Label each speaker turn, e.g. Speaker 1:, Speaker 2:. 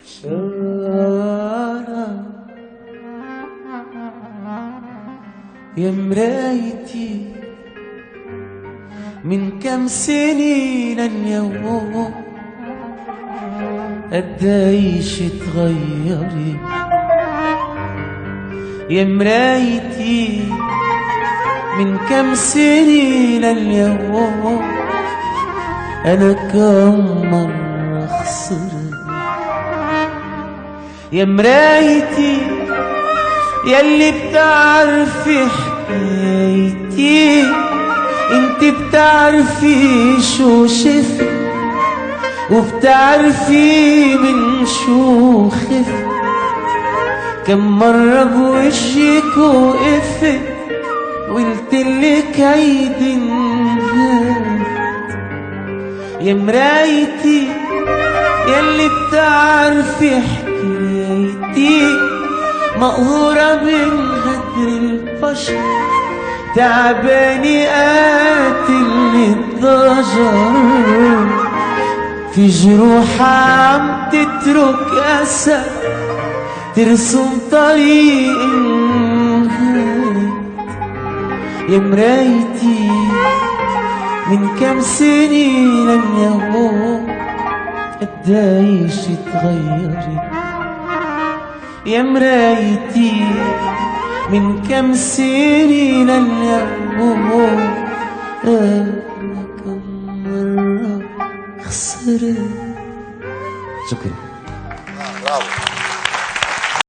Speaker 1: شارع يا مرايتي من كم سنين اليوم قديش اتغيري يا مرايتي من كم سنين اليوم أنا كم مرة خسرت يا مرايتي ياللي بتعرفي حكايتي انت بتعرفي شو شفت وبتعرفي من شو خفت كم مرة بوجهك وقفت وقلتلك هيدي انهارت يا مرايتي ياللي بتعرفي حكايتي مقهورة من غدر البشر تعباني قاتلني الضجر في جروح عم تترك أثر ترسم طريق انهارت يا مرايتي من كم سنين اليوم قديش اتغيرت يا مرايتي من كم سنين اليوم أنا كم مرة خسرت. شكرا.
Speaker 2: برافو.